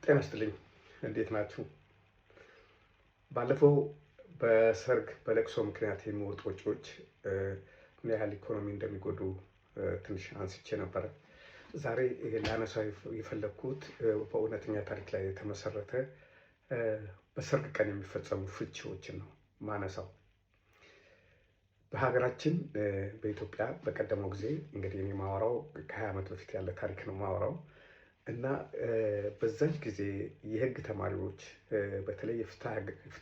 ጤና ይስጥልኝ። እንዴት ናችሁ? ባለፈው በሰርግ በለቅሶ ምክንያት የሚወጡ ወጪዎች ምን ያህል ኢኮኖሚ እንደሚጎዱ ትንሽ አንስቼ ነበረ። ዛሬ ላነሳ የፈለግኩት በእውነተኛ ታሪክ ላይ የተመሰረተ በሰርግ ቀን የሚፈጸሙ ፍቺዎችን ነው ማነሳው። በሀገራችን በኢትዮጵያ በቀደመው ጊዜ እንግዲህ እኔ ማወራው ከ20 ዓመት በፊት ያለ ታሪክ ነው ማወራው እና በዛን ጊዜ የህግ ተማሪዎች በተለይ የፍትሐ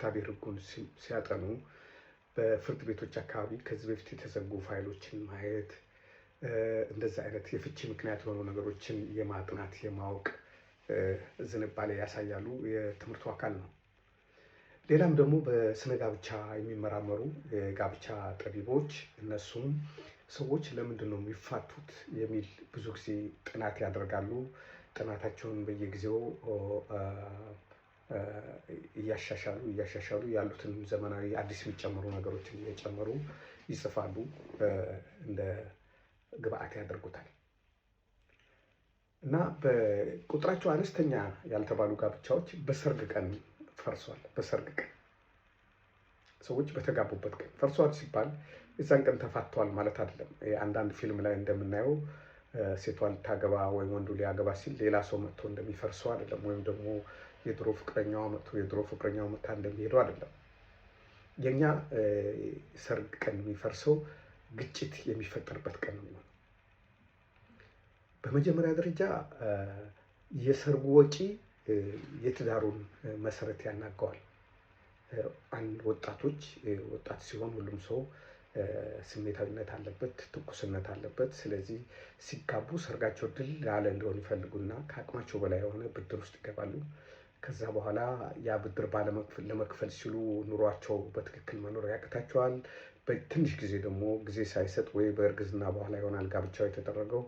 ብሔር ህጉን ሲያጠኑ በፍርድ ቤቶች አካባቢ ከዚህ በፊት የተዘጉ ፋይሎችን ማየት እንደዚህ አይነት የፍቺ ምክንያት የሆኑ ነገሮችን የማጥናት የማወቅ ዝንባሌ ያሳያሉ። የትምህርቱ አካል ነው። ሌላም ደግሞ በስነ ጋብቻ የሚመራመሩ የጋብቻ ጠቢቦች እነሱም ሰዎች ለምንድን ነው የሚፋቱት የሚል ብዙ ጊዜ ጥናት ያደርጋሉ። ጥናታቸውን በየጊዜው እያሻሻሉ ያሉትን ዘመናዊ አዲስ የሚጨምሩ ነገሮችን እየጨመሩ ይጽፋሉ፣ እንደ ግብአት ያደርጉታል። እና በቁጥራቸው አነስተኛ ያልተባሉ ጋብቻዎች በሰርግ ቀን ፈርሷል። በሰርግ ቀን ሰዎች በተጋቡበት ቀን ፈርሷል ሲባል የዛን ቀን ተፋተዋል ማለት አይደለም። አንዳንድ ፊልም ላይ እንደምናየው ሴቷ ልታገባ ወይም ወንዱ ሊያገባ ሲል ሌላ ሰው መጥቶ እንደሚፈርሰው አይደለም። ወይም ደግሞ የድሮ ፍቅረኛዋ መጥቶ የድሮ ፍቅረኛው መታ እንደሚሄደው አይደለም። የኛ ሰርግ ቀን የሚፈርሰው ግጭት የሚፈጠርበት ቀን ነው የሚሆነው። በመጀመሪያ ደረጃ የሰርጉ ወጪ የትዳሩን መሰረት ያናገዋል። ወጣት ሲሆን ሁሉም ሰው ስሜታዊነት አለበት፣ ትኩስነት አለበት። ስለዚህ ሲጋቡ ሰርጋቸው ድል ያለ እንዲሆን ይፈልጉና ከአቅማቸው በላይ የሆነ ብድር ውስጥ ይገባሉ። ከዛ በኋላ ያ ብድር ለመክፈል ሲሉ ኑሯቸው በትክክል መኖር ያቅታቸዋል። በትንሽ ጊዜ ደግሞ ጊዜ ሳይሰጥ ወይ በእርግዝና በኋላ ይሆናል ጋብቻው የተደረገው፣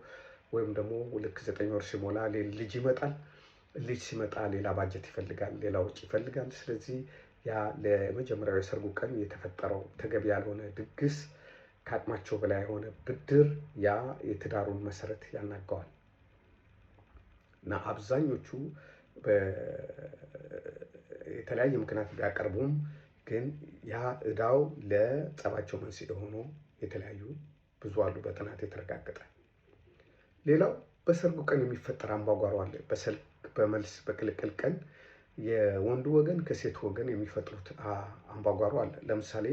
ወይም ደግሞ ልክ 9 ወር ሲሞላ ልጅ ይመጣል። ልጅ ሲመጣ ሌላ ባጀት ይፈልጋል፣ ሌላ ወጪ ይፈልጋል። ስለዚህ ያ ለመጀመሪያው የሰርጉ ቀን የተፈጠረው ተገቢ ያልሆነ ድግስ፣ ከአቅማቸው በላይ የሆነ ብድር ያ የትዳሩን መሰረት ያናገዋል እና አብዛኞቹ የተለያየ ምክንያት ቢያቀርቡም ግን ያ እዳው ለጸባቸው መንስኤ ሆኖ የተለያዩ ብዙ አሉ፣ በጥናት የተረጋገጠ። ሌላው በሰርጉ ቀን የሚፈጠር አምባጓሮ አለ። በመልስ በቅልቅል ቀን የወንዱ ወገን ከሴት ወገን የሚፈጥሩት አምባጓሮ አለ። ለምሳሌ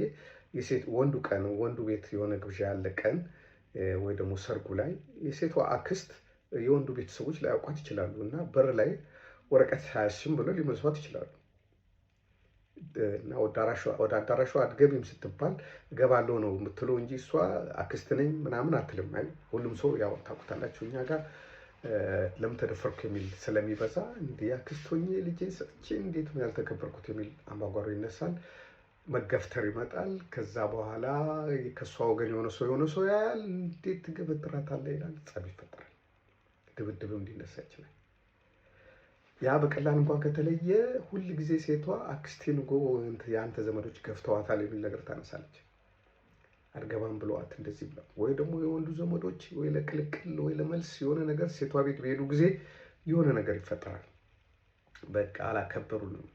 ወንዱ ቤት የሆነ ግብዣ ያለ ቀን ወይ ደግሞ ሰርጉ ላይ የሴቷ አክስት የወንዱ ቤተሰቦች ላያውቋት ይችላሉ እና በር ላይ ወረቀት ሳያስም ብሎ ሊመልሷት ይችላሉ እና ወደ አዳራሿ አትገቢም ስትባል እገባለሁ ነው የምትለው እንጂ እሷ አክስት ነኝ ምናምን አትልም። ሁሉም ሰው ያው ታውቁታላችሁ፣ እኛ ጋር ለምን ተደፈርኩ የሚል ስለሚበዛ እንዲህ አክስት ሆኜ ልጄን ሰጥቼ እንዴት ነው ያልተከበርኩት የሚል አምባጓሮ ይነሳል። መገፍተር ይመጣል። ከዛ በኋላ ከእሷ ወገን የሆነ ሰው ያያል። እንዴት ትገበትራታለህ ይላል። ጸብ ይፈጠራል። ድብድብም ሊነሳ ይችላል። ያ በቀላል እንኳን ከተለየ ሁል ጊዜ ሴቷ አክስቴን የአንተ ዘመዶች ገፍተዋታል የሚል ነገር ታነሳለች። አልገባም ብለዋት እንደዚህ ብለው፣ ወይ ደግሞ የወንዱ ዘመዶች ወይ ለቅልቅል ወይ ለመልስ የሆነ ነገር ሴቷ ቤት በሄዱ ጊዜ የሆነ ነገር ይፈጠራል። በቃ አላከበሩንም።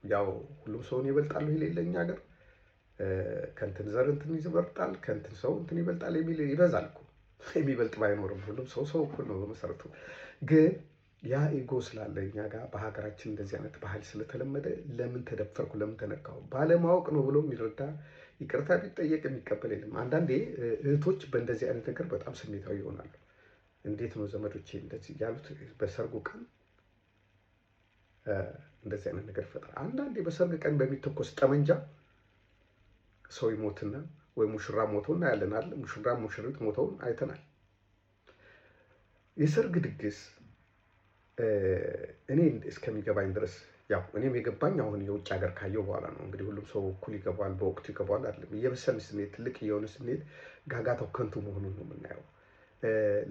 ያው ሁሉም ሰውን ይበልጣሉ የሌለኛ ሀገር ከእንትን ዘር እንትን ይበልጣል፣ ከእንትን ሰው እንትን ይበልጣል የሚል ይበዛል እኮ። የሚበልጥ ባይኖርም ሁሉም ሰው እኩል ነው በመሰረቱ። ግን ያ ኢጎ ስላለ እኛ ጋር በሀገራችን እንደዚህ አይነት ባህል ስለተለመደ ለምን ተደፈርኩ ለምን ተነካሁ ባለማወቅ ነው ብሎ የሚረዳ ይቅርታ ቢጠየቅ የሚቀበል የለም። አንዳንዴ እህቶች በእንደዚህ አይነት ነገር በጣም ስሜታዊ ይሆናሉ። እንዴት ነው ዘመዶቼ እንደዚህ ያሉት በሰርጉ ቀን እንደዚህ አይነት ነገር ይፈጠራል። አንዳንዴ በሰርግ ቀን በሚተኮስ ጠመንጃ ሰው ይሞትና ወይ ሙሽራ ሞቶ እናያለን አይደል? ሙሽራ ሙሽሪት ሞተውን አይተናል። የሰርግ ድግስ እኔ እስከሚገባኝ ድረስ ያው እኔም የገባኝ አሁን የውጭ ሀገር ካየው በኋላ ነው። እንግዲህ ሁሉም ሰው እኩል ይገባል፣ በወቅቱ ይገባል አይደለም። እየበሰልን ስንሄድ ትልቅ እየሆነ ስንሄድ ጋጋታው ከንቱ መሆኑን ነው የምናየው።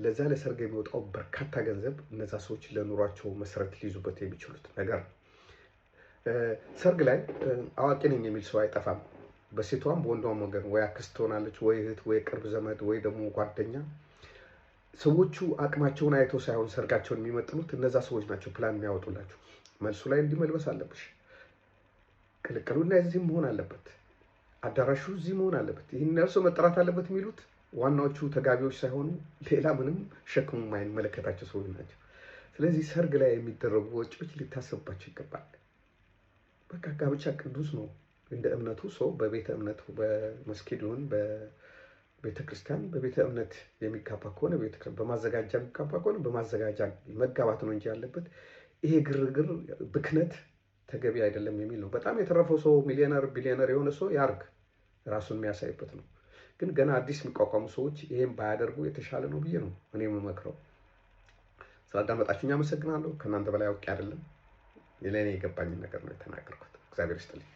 ለዛ ለሰርግ የሚወጣው በርካታ ገንዘብ እነዛ ሰዎች ለኑሯቸው መሰረት ሊይዙበት የሚችሉት ነገር ነው። ሰርግ ላይ አዋቂ ነኝ የሚል ሰው አይጠፋም። በሴቷም በወንዷም ወገን ወይ አክስት ትሆናለች፣ ወይ እህት፣ ወይ ቅርብ ዘመድ፣ ወይ ደግሞ ጓደኛ ሰዎቹ አቅማቸውን አይተው ሳይሆን ሰርጋቸውን የሚመጥኑት እነዛ ሰዎች ናቸው ፕላን የሚያወጡላችሁ። መልሱ ላይ እንዲህ መልበስ አለብሽ፣ ቅልቅሉና እዚህ መሆን አለበት፣ አዳራሹ እዚህ መሆን አለበት፣ ይህን ያህል ሰው መጠራት አለበት የሚሉት ዋናዎቹ ተጋቢዎች ሳይሆኑ ሌላ ምንም ሸክሙ የማይመለከታቸው ሰዎች ናቸው። ስለዚህ ሰርግ ላይ የሚደረጉ ወጪዎች ሊታሰቡባቸው ይገባል። በቃ ጋብቻ ቅዱስ ነው። እንደ እምነቱ ሰው በቤተ እምነቱ በመስጊድ ይሁን በቤተ ክርስቲያን በቤተ እምነት የሚጋባ ከሆነ በማዘጋጃ የሚጋባ ከሆነ በማዘጋጃ መጋባት ነው እንጂ ያለበት ይሄ ግርግር ብክነት ተገቢ አይደለም የሚል ነው። በጣም የተረፈው ሰው ሚሊዮነር ቢሊዮነር የሆነ ሰው ያርግ፣ ራሱን የሚያሳይበት ነው። ግን ገና አዲስ የሚቋቋሙ ሰዎች ይሄን ባያደርጉ የተሻለ ነው ብዬ ነው እኔ የምመክረው። ስላዳመጣችሁኝ አመሰግናለሁ። ከእናንተ በላይ አውቄ አይደለም፣ ለእኔ የገባኝን ነገር ነው የተናገርኩት። እግዚአብሔር ይስጥልኝ።